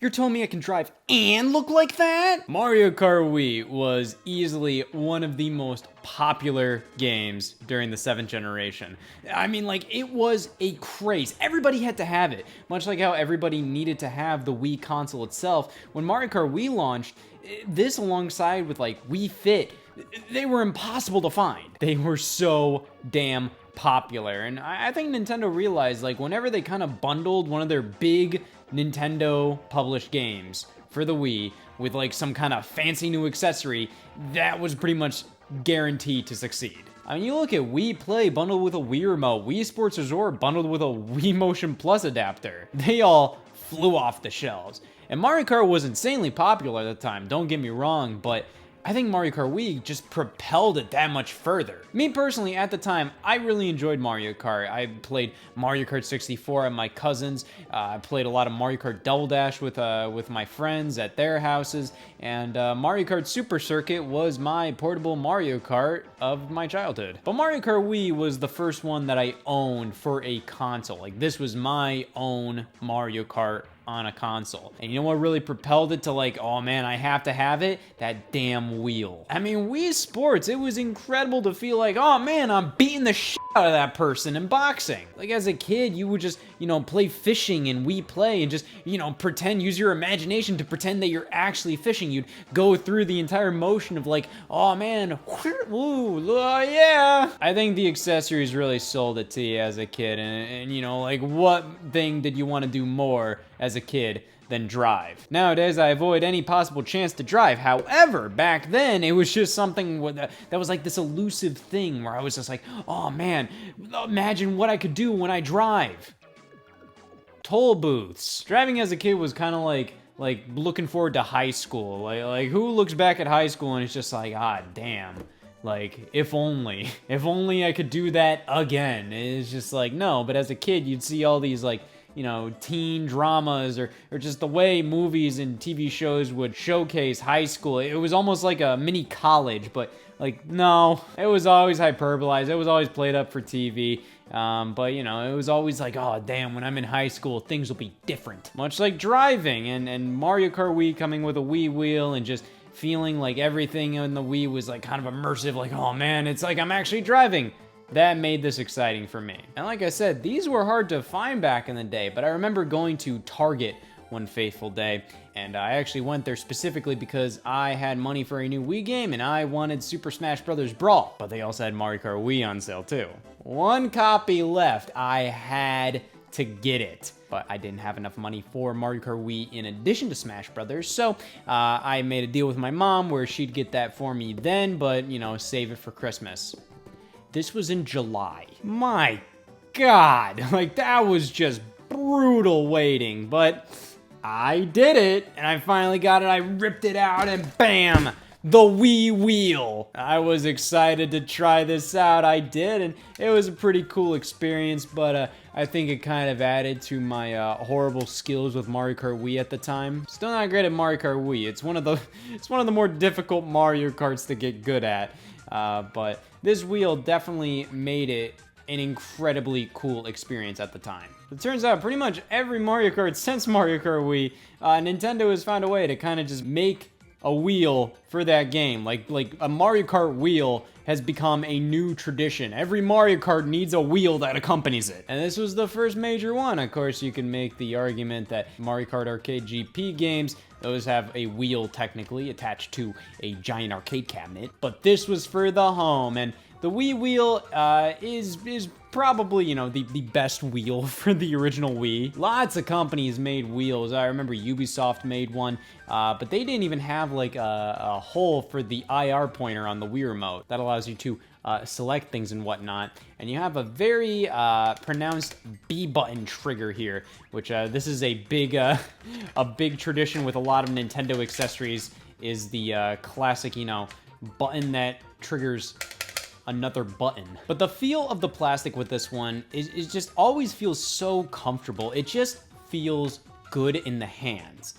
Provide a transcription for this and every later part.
You're telling me I can drive and look like that? Mario Kart Wii was easily one of the most popular games during the 7th generation. I mean, like, it was a craze. Everybody had to have it. Much like how everybody needed to have the Wii console itself. When Mario Kart Wii launched, this alongside with, like, Wii Fit, they were impossible to find. They were so damn popular. And I think Nintendo realized, like, whenever they kind of bundled one of their big Nintendo published games for the Wii with like some kind of fancy new accessory, that was pretty much guaranteed to succeed. I mean, you look at Wii Play bundled with a Wii Remote, Wii Sports Resort bundled with a Wii Motion Plus adapter. They all flew off the shelves. And Mario Kart was insanely popular at the time, don't get me wrong, but I think Mario Kart Wii just propelled it that much further. Me personally, at the time, I really enjoyed Mario Kart. I played Mario Kart 64 at my cousin's. I played a lot of Mario Kart Double Dash with my friends at their houses. And Mario Kart Super Circuit was my portable Mario Kart of my childhood. But Mario Kart Wii was the first one that I owned for a console. Like, this was my own Mario Kart on a console. And you know what really propelled it to like, oh man, I have to have it? That damn wheel. I mean, Wii Sports, it was incredible to feel like, oh man, I'm beating the shit out of that person in boxing. Like as a kid, you would just, play fishing and Wii Play and just, pretend, use your imagination to pretend that you're actually fishing. You'd go through the entire motion of like, oh man, ooh, yeah. I think the accessories really sold it to you as a kid. And like what thing did you want to do more as a kid than drive? Nowadays, I avoid any possible chance to drive. However, back then, it was just something that was like this elusive thing where I was just like, oh man, imagine what I could do when I drive. Toll booths. Driving as a kid was kind of like looking forward to high school. Like who looks back at high school and it's just like, ah, damn. Like, if only I could do that again. It's just like, no, but as a kid, you'd see all these like, teen dramas or just the way movies and TV shows would showcase high school. It was almost like a mini college, but like, no, it was always hyperbolized. It was always played up for TV. But it was always like, oh damn, when I'm in high school, things will be different. Much like driving and Mario Kart Wii coming with a Wii wheel and just feeling like everything in the Wii was like kind of immersive, like, oh man, it's like I'm actually driving. That made this exciting for me. And like I said, these were hard to find back in the day, but I remember going to Target one fateful day, and I actually went there specifically because I had money for a new Wii game, and I wanted Super Smash Bros. Brawl, but they also had Mario Kart Wii on sale too. One copy left, I had to get it, but I didn't have enough money for Mario Kart Wii in addition to Smash Brothers, so I made a deal with my mom where she'd get that for me then, but save it for Christmas. This was in July. My God, like that was just brutal waiting, but I did it and I finally got it. I ripped it out and bam, the Wii wheel. I was excited to try this out. I did, and it was a pretty cool experience, but I think it kind of added to my horrible skills with Mario Kart Wii at the time. Still not great at Mario Kart Wii. It's one of the more difficult Mario Karts to get good at. But this wheel definitely made it an incredibly cool experience at the time. It turns out pretty much every Mario Kart since Mario Kart Wii, Nintendo has found a way to kind of just make a wheel for that game. Like a Mario Kart wheel has become a new tradition. Every Mario Kart needs a wheel that accompanies it. And this was the first major one. Of course, you can make the argument that Mario Kart Arcade GP games, those have a wheel technically attached to a giant arcade cabinet. But this was for the home, and the Wii wheel is probably, the best wheel for the original Wii. Lots of companies made wheels. I remember Ubisoft made one, but they didn't even have like a hole for the IR pointer on the Wii remote. That allows you to select things and whatnot. And you have a very pronounced B button trigger here, which this is a big tradition with a lot of Nintendo accessories, is the classic, button that triggers another button. But the feel of the plastic with this one is just always feels so comfortable. It just feels good in the hands.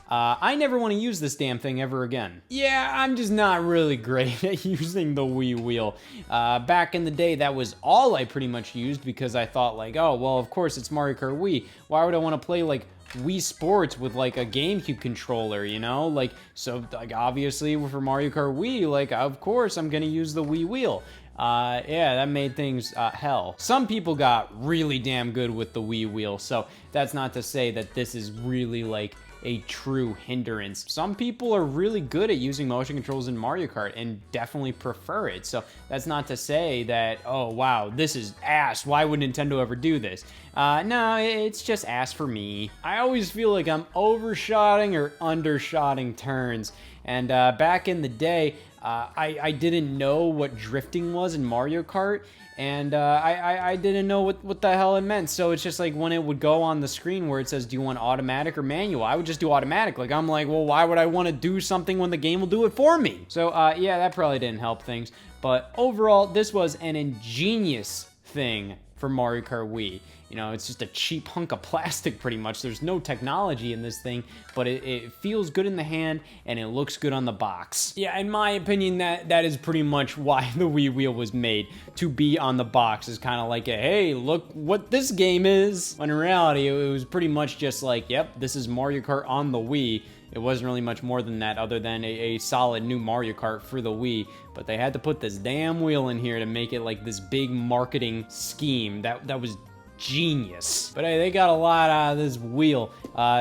I never want to use this damn thing ever again. Yeah, I'm just not really great at using the Wii wheel. Back in the day, that was all I pretty much used because I thought like, oh, well, of course it's Mario Kart Wii. Why would I want to play like Wii Sports with like a GameCube controller, you know? Like, so like obviously for Mario Kart Wii, like of course I'm gonna use the Wii wheel. Yeah, that made things hell. Some people got really damn good with the Wii wheel, so that's not to say that this is really like a true hindrance. Some people are really good at using motion controls in Mario Kart and definitely prefer it. So that's not to say that, oh wow, this is ass. Why would Nintendo ever do this? No, it's just ass for me. I always feel like I'm overshotting or undershotting turns. And back in the day, I didn't know what drifting was in Mario Kart, and I didn't know what the hell it meant. So it's just like when it would go on the screen where it says, do you want automatic or manual? I would just do automatic. Like, I'm like, well, why would I want to do something when the game will do it for me? So yeah, that probably didn't help things. But overall, this was an ingenious thing for Mario Kart Wii. You know, it's just a cheap hunk of plastic pretty much. There's no technology in this thing, but it feels good in the hand and it looks good on the box. Yeah, in my opinion, that is pretty much why the Wii wheel was made, to be on the box. Is kind of like a, hey, look what this game is. When in reality, it was pretty much just like, yep, this is Mario Kart on the Wii. It wasn't really much more than that, other than a solid new Mario Kart for the Wii. But they had to put this damn wheel in here to make it like this big marketing scheme. That was genius. But hey, they got a lot out of this wheel.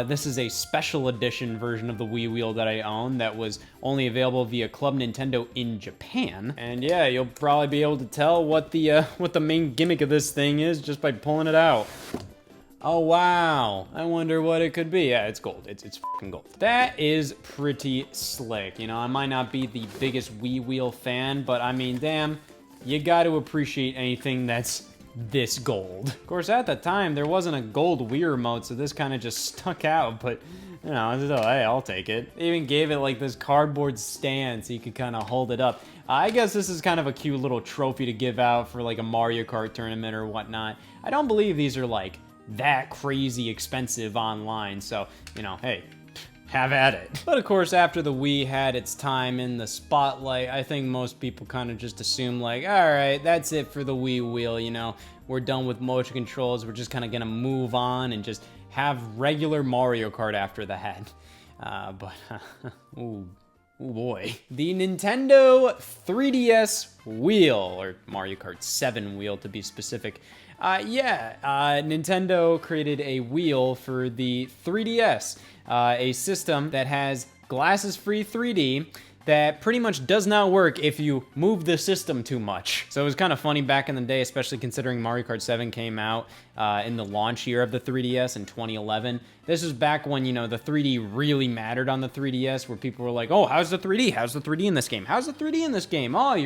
This is a special edition version of the Wii wheel that I own that was only available via Club Nintendo in Japan. And yeah, you'll probably be able to tell what the main gimmick of this thing is just by pulling it out. Oh wow, I wonder what it could be. Yeah, it's gold. It's fucking gold. That is pretty slick. You know, I might not be the biggest Wii wheel fan, but I mean, damn, you got to appreciate anything that's this gold. Of course, at the time, there wasn't a gold Wii remote, so this kind of just stuck out, but you know, hey, I'll take it. They even gave it like this cardboard stand so you could kind of hold it up. I guess this is kind of a cute little trophy to give out for like a Mario Kart tournament or whatnot. I don't believe these are like that crazy expensive online, so, you know, hey, have at it. But of course, after the Wii had its time in the spotlight, I think most people kind of just assume like, all right, that's it for the Wii wheel, you know, we're done with motion controls, we're just kind of gonna move on and just have regular Mario Kart after that. Ooh boy. The Nintendo 3DS wheel, or Mario Kart 7 wheel to be specific. Nintendo created a wheel for the 3DS, a system that has glasses-free 3D that pretty much does not work if you move the system too much. So it was kind of funny back in the day, especially considering Mario Kart 7 came out in the launch year of the 3DS in 2011. This was back when, you know, the 3D really mattered on the 3DS, where people were like, oh, how's the 3D? How's the 3D in this game? How's the 3D in this game? Oh,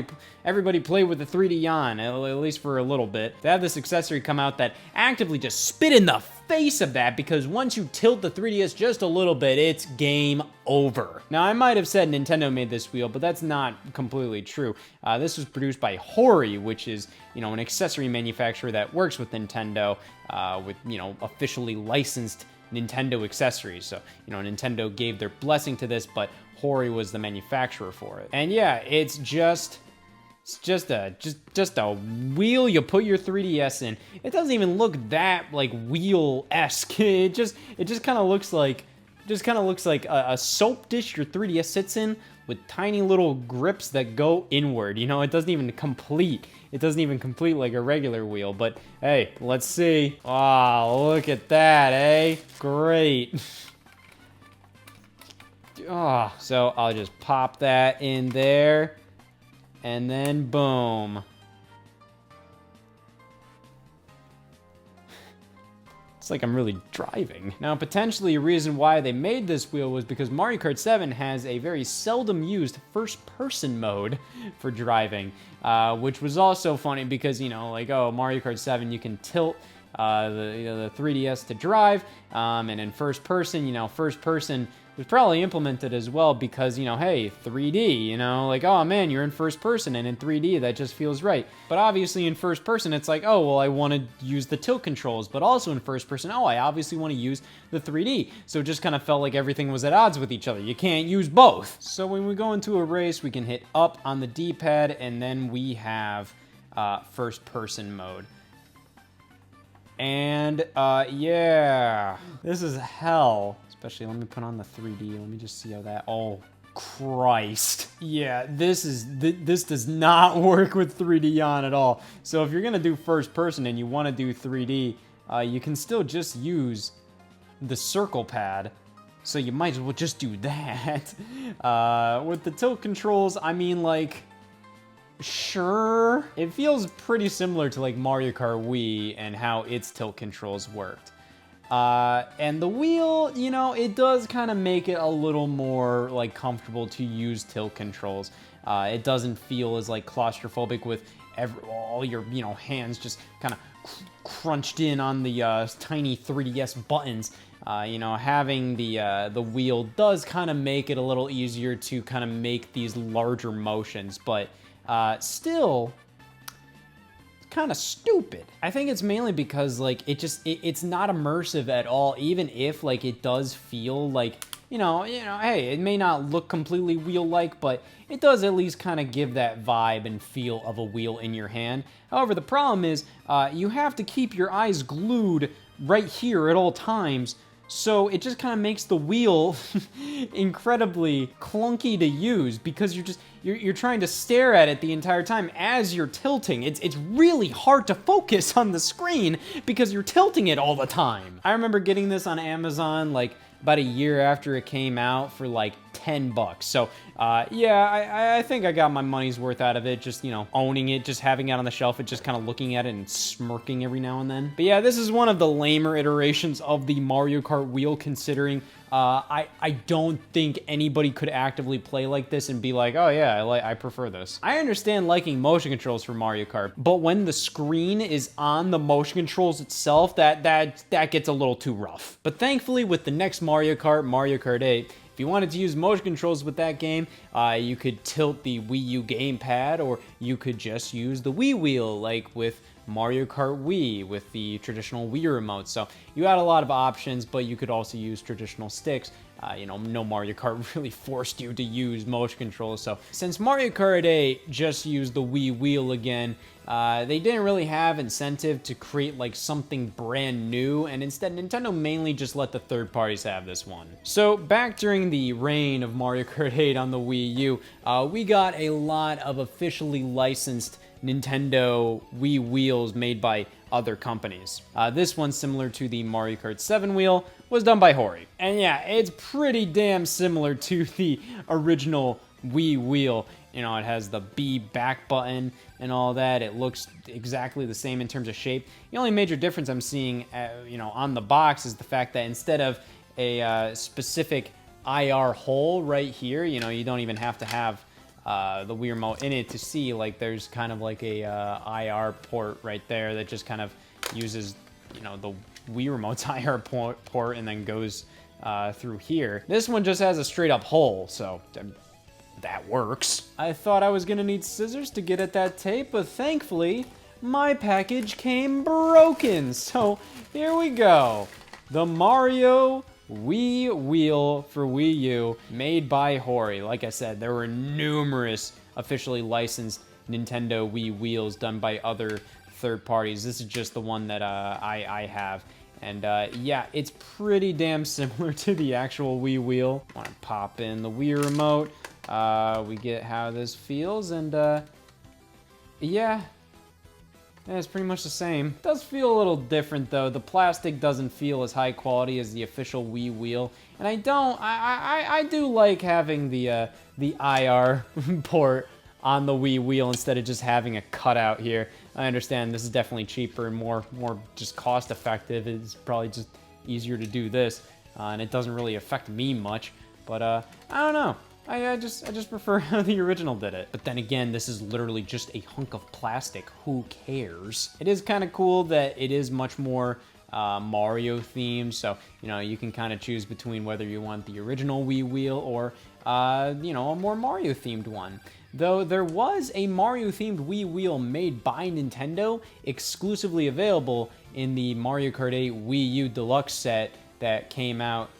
everybody played with the 3D on, at least for a little bit. They had this accessory come out that actively just spit in the face of that, because once you tilt the 3DS just a little bit, it's game over. Now, I might have said Nintendo made this wheel, but that's not completely true. This was produced by Hori, which is, you know, an accessory manufacturer that works with Nintendo, with, you know, officially licensed Nintendo accessories. So, you know, Nintendo gave their blessing to this, but Hori was the manufacturer for it. And yeah, it's just a wheel you put your 3DS in. It doesn't even look that like wheel-esque. It just kind of looks like a soap dish your 3DS sits in with tiny little grips that go inward. You know, it doesn't even complete like a regular wheel. But hey, let's see. Wow, look at that, eh? Great. Oh, so I'll just pop that in there. And then boom. It's like I'm really driving. Now, potentially a reason why they made this wheel was because Mario Kart 7 has a very seldom used first-person mode for driving, which was also funny because, you know, like, oh, Mario Kart 7, you can tilt the 3DS to drive, and in first person, you know, first person was probably implemented as well because, you know, hey, 3D, you know, like, oh man, you're in first person, and in 3D, that just feels right. But obviously in first person, it's like, oh, well, I want to use the tilt controls, but also in first person, oh, I obviously want to use the 3D. So it just kind of felt like everything was at odds with each other. You can't use both. So when we go into a race, we can hit up on the D-pad, and then we have first person mode. And yeah, this is hell. Especially, let me put on the 3D. Let me just see how that, oh, Christ. Yeah, this does not work with 3D on at all. So if you're gonna do first person and you wanna do 3D, you can still just use the circle pad. So you might as well just do that. With the tilt controls, I mean, like, sure. It feels pretty similar to like Mario Kart Wii and how its tilt controls worked. And the wheel, you know, it does kind of make it a little more like comfortable to use tilt controls. It doesn't feel as like claustrophobic with all your, you know, hands just kind of crunched in on the tiny 3DS buttons. You know, having the wheel does kind of make it a little easier to kind of make these larger motions, but still kind of stupid. I think it's mainly because like it's not immersive at all, even if like it does feel like, you know, hey, it may not look completely wheel-like, but it does at least kind of give that vibe and feel of a wheel in your hand. However, the problem is you have to keep your eyes glued right here at all times. So it just kind of makes the wheel incredibly clunky to use because you're trying to stare at it the entire time as you're tilting. It's really hard to focus on the screen because you're tilting it all the time. I remember getting this on Amazon like about a year after it came out for like $10. So yeah, I think I got my money's worth out of it. Just, you know, owning it, just having it on the shelf, and just kind of looking at it and smirking every now and then. But yeah, this is one of the lamer iterations of the Mario Kart wheel, considering I don't think anybody could actively play like this and be like, oh yeah, I prefer this. I understand liking motion controls for Mario Kart, but when the screen is on the motion controls itself, that gets a little too rough. But thankfully, with the next Mario Kart, Mario Kart 8, if you wanted to use motion controls with that game, you could tilt the Wii U gamepad, or you could just use the Wii wheel, like with Mario Kart Wii with the traditional Wii remote. So you had a lot of options, but you could also use traditional sticks. You know, no Mario Kart really forced you to use motion controls. So since Mario Kart 8 just used the Wii wheel again, they didn't really have incentive to create like something brand new, and instead Nintendo mainly just let the third parties have this one. So back during the reign of Mario Kart 8 on the Wii U, we got a lot of officially licensed Nintendo Wii wheels made by other companies. This one, similar to the Mario Kart 7 wheel, was done by Hori. And yeah, it's pretty damn similar to the original Wii wheel. You know, it has the B back button and all that. It looks exactly the same in terms of shape. The only major difference I'm seeing, you know, on the box is the fact that instead of a specific IR hole right here, you know, you don't even have to have the Wii remote in it to see, like, there's kind of like a IR port right there that just kind of uses, you know, the Wii remote's IR port and then goes through here. This one just has a straight up hole, so that works. I thought I was gonna need scissors to get at that tape, but thankfully, my package came broken. So here we go. The Mario Wii wheel for Wii U, made by Hori. Like I said, there were numerous officially licensed Nintendo Wii wheels done by other third parties. This is just the one that I have. And yeah, it's pretty damn similar to the actual Wii wheel. Want to pop in the Wii remote. We get how this feels, and yeah, it's pretty much the same. It does feel a little different though. The plastic doesn't feel as high quality as the official Wii wheel, and I do like having the IR port on the Wii wheel instead of just having a cutout here. I understand this is definitely cheaper and more just cost effective. It's probably just easier to do this, and it doesn't really affect me much. But I don't know. I just prefer how the original did it. But then again, this is literally just a hunk of plastic. Who cares? It is kind of cool that it is much more Mario themed. So, you know, you can kind of choose between whether you want the original Wii wheel or, you know, a more Mario themed one. Though there was a Mario themed Wii wheel made by Nintendo, exclusively available in the Mario Kart 8 Wii U Deluxe set that came out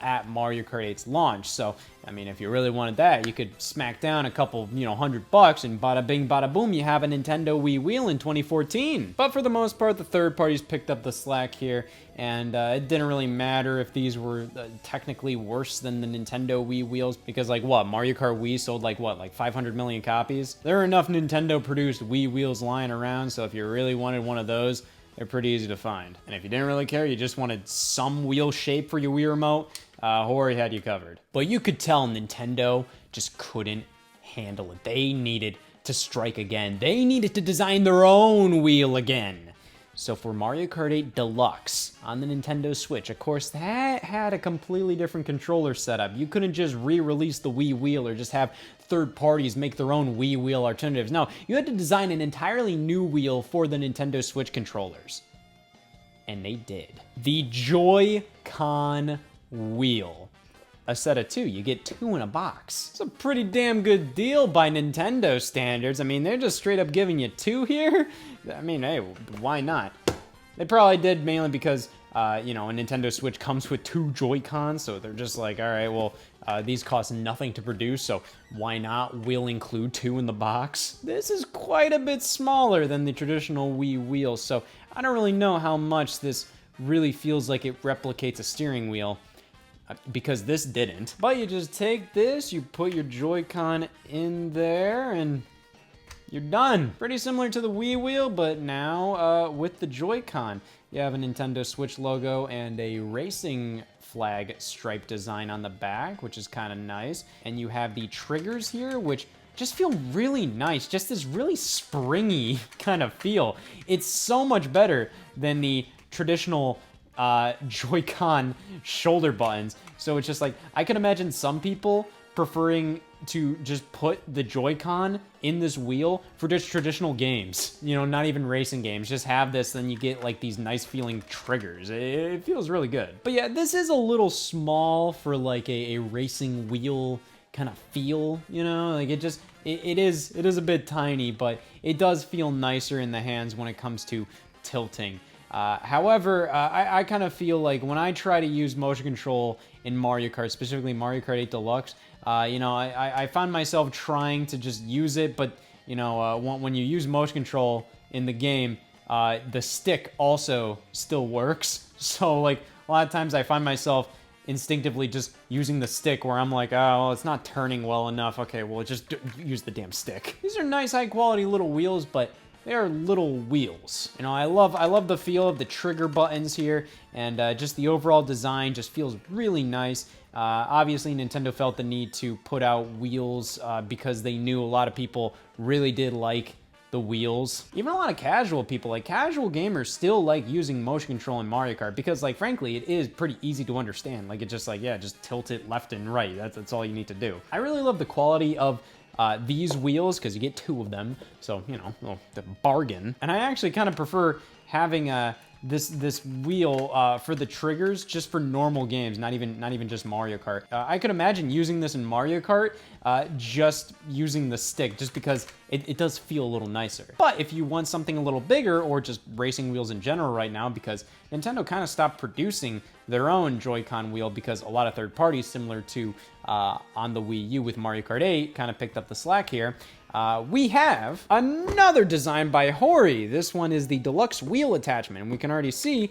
at Mario Kart 8's launch. So, I mean, if you really wanted that, you could smack down a couple, $100 and bada bing, bada boom, you have a Nintendo Wii wheel in 2014. But for the most part, the third parties picked up the slack here, and it didn't really matter if these were technically worse than the Nintendo Wii wheels, because like what, Mario Kart Wii sold like 500 million copies? There are enough Nintendo produced Wii wheels lying around, so if you really wanted one of those, they're pretty easy to find. And if you didn't really care, you just wanted some wheel shape for your Wii remote, Hori had you covered. But you could tell Nintendo just couldn't handle it. They needed to strike again. They needed to design their own wheel again. So for Mario Kart 8 Deluxe on the Nintendo Switch, of course, that had a completely different controller setup. You couldn't just re-release the Wii wheel or just have third parties make their own Wii wheel alternatives. No, you had to design an entirely new wheel for the Nintendo Switch controllers. And they did. The Joy-Con wheel. A set of 2, you get 2 in a box. It's a pretty damn good deal by Nintendo standards. I mean, they're just straight up giving you 2 here. I mean, hey, why not? They probably did mainly because, a Nintendo Switch comes with 2 Joy-Cons, so they're just like, all right, well, these cost nothing to produce, so why not? We'll include 2 in the box. This is quite a bit smaller than the traditional Wii wheel, so I don't really know how much this really feels like it replicates a steering wheel, because this didn't. But you just take this, you put your Joy-Con in there, and you're done. Pretty similar to the Wii wheel, but now with the Joy-Con. You have a Nintendo Switch logo and a racing flag stripe design on the back, which is kind of nice. And you have the triggers here, which just feel really nice. Just this really springy kind of feel. It's so much better than the traditional Joy-Con shoulder buttons. So it's just like, I can imagine some people preferring to just put the Joy-Con in this wheel for just traditional games, not even racing games. Just have this, then you get like these nice feeling triggers. It feels really good. But yeah, this is a little small for like a racing wheel kind of feel, like it is a bit tiny, but it does feel nicer in the hands when it comes to tilting. However, I kind of feel like when I try to use motion control in Mario Kart, specifically Mario Kart 8 Deluxe, I find myself trying to just use it, but, when you use motion control in the game, the stick also still works. So, like, a lot of times I find myself instinctively just using the stick where I'm like, oh, well, it's not turning well enough. Okay, well, just use the damn stick. These are nice, high-quality little wheels, but they are little wheels. I love the feel of the trigger buttons here, and just the overall design just feels really nice. Obviously, Nintendo felt the need to put out wheels because they knew a lot of people really did like the wheels. Even a lot of casual people, like casual gamers, still like using motion control in Mario Kart because, like, frankly, it is pretty easy to understand. Like, it's just like, yeah, just tilt it left and right. That's all you need to do. I really love the quality of these wheels because you get 2 of them, so the bargain. And I actually kind of prefer having this wheel for the triggers just for normal games, not even just Mario Kart. I could imagine using this in Mario Kart, just using the stick, just because it does feel a little nicer. But if you want something a little bigger, or just racing wheels in general right now, because Nintendo kind of stopped producing their own Joy-Con wheel because a lot of third parties, similar to on the Wii U with Mario Kart 8, kind of picked up the slack here. We have another design by Hori. This one is the deluxe wheel attachment, and we can already see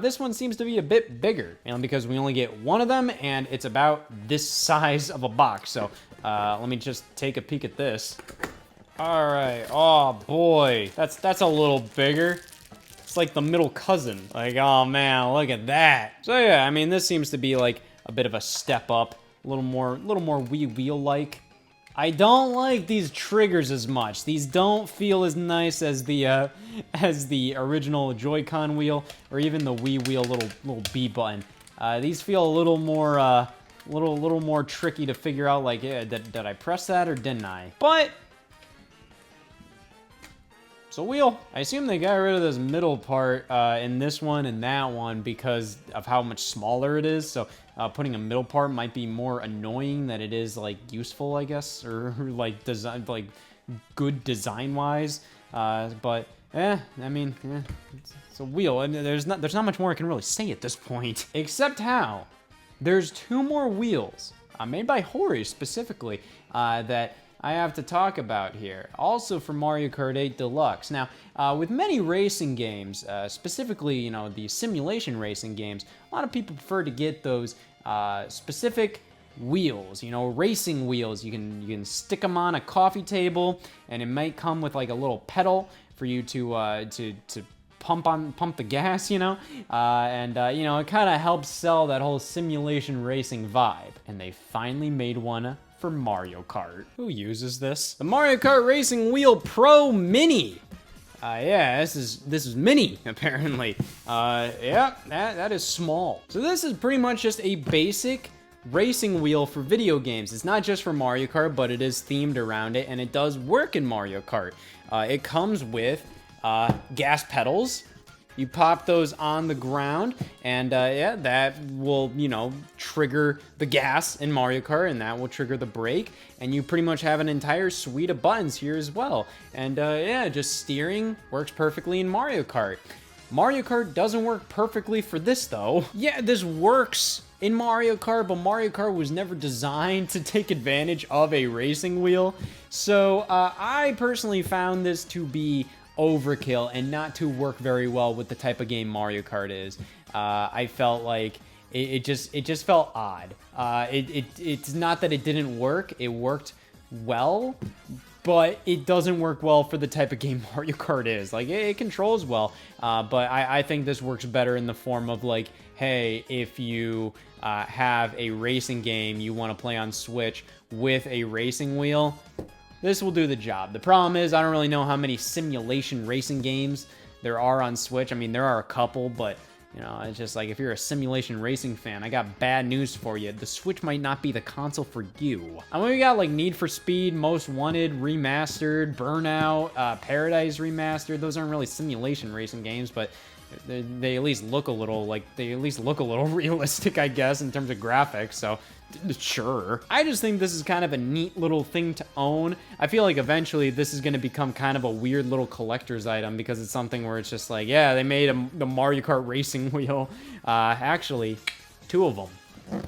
this one seems to be a bit bigger, because we only get 1 of them, and it's about this size of a box. So let me just take a peek at this. All right, oh boy, that's a little bigger. It's like the middle cousin. Like, oh man, look at that. So yeah, I mean, this seems to be like a bit of a step up, a little more Wii wheel-like. I don't like these triggers as much. These don't feel as nice as the original Joy-Con wheel, or even the Wii wheel little B button. These feel a little more tricky to figure out. Like, yeah, did I press that or didn't I? But it's a wheel. I assume they got rid of this middle part in this one and that one because of how much smaller it is. So putting a middle part might be more annoying than it is like useful, I guess, or like design, like good design wise. But I mean, it's a wheel, and there's not much more I can really say at this point, except how there's 2 more wheels, made by Hori specifically, that I have to talk about here. Also for Mario Kart 8 Deluxe. Now, with many racing games, specifically, you know, the simulation racing games, a lot of people prefer to get those specific wheels, you know, racing wheels. You can stick them on a coffee table, and it might come with like a little pedal for you to pump the gas, you know, you know, it kind of helps sell that whole simulation racing vibe. And they finally made one for Mario Kart. Who uses this? The Mario Kart Racing Wheel Pro Mini. Yeah, this is mini, apparently. Yeah, that is small. So this is pretty much just a basic racing wheel for video games. It's not just for Mario Kart, but it is themed around it, and it does work in Mario Kart. It comes with gas pedals. You pop those on the ground, and yeah, that will, you know, trigger the gas in Mario Kart, and that will trigger the brake, and you pretty much have an entire suite of buttons here as well. And yeah, just steering works perfectly in Mario Kart. Mario Kart doesn't work perfectly for this, though. Yeah, this works in Mario Kart, but Mario Kart was never designed to take advantage of a racing wheel. So I personally found this to be overkill and not to work very well with the type of game Mario Kart is. I felt like it just felt odd. It's not that it didn't work; it worked well, but it doesn't work well for the type of game Mario Kart is. Like, it controls well, but I think this works better in the form of like, hey, if you have a racing game you want to play on Switch with a racing wheel, this will do the job. The problem is, I don't really know how many simulation racing games there are on Switch. I mean, there are a couple, but, you know, it's just like, if you're a simulation racing fan, I got bad news for you. The Switch might not be the console for you. I mean, we got, like, Need for Speed, Most Wanted, Remastered, Burnout, Paradise Remastered. Those aren't really simulation racing games, but they at least look a little, realistic, I guess, in terms of graphics, so sure. I just think this is kind of a neat little thing to own. I feel like eventually this is going to become kind of a weird little collector's item, because it's something where it's just like, yeah, they made the Mario Kart racing wheel. Actually, 2 of them.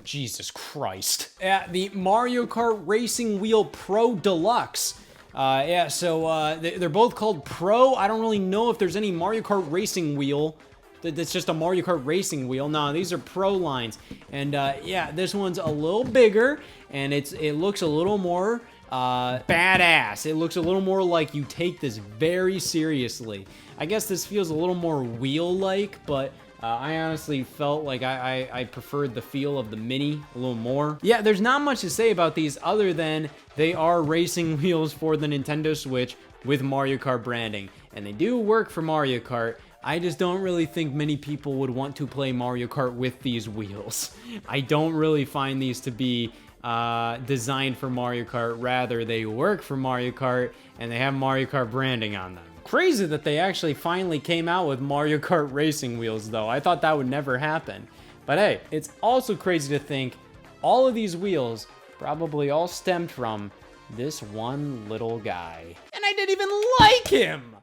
Jesus Christ. Yeah, the Mario Kart Racing Wheel Pro Deluxe. Yeah, so they're both called Pro. I don't really know if there's any Mario Kart Racing Wheel that's just a Mario Kart Racing Wheel. No, these are Pro lines. And yeah, this one's a little bigger, and it looks a little more badass. It looks a little more like you take this very seriously. I guess this feels a little more wheel-like, but I honestly felt like I preferred the feel of the Mini a little more. Yeah, there's not much to say about these other than they are racing wheels for the Nintendo Switch with Mario Kart branding. And they do work for Mario Kart. I just don't really think many people would want to play Mario Kart with these wheels. I don't really find these to be designed for Mario Kart. Rather, they work for Mario Kart, and they have Mario Kart branding on them. Crazy that they actually finally came out with Mario Kart racing wheels, though. I thought that would never happen. But hey, it's also crazy to think all of these wheels probably all stemmed from this one little guy. And I didn't even like him!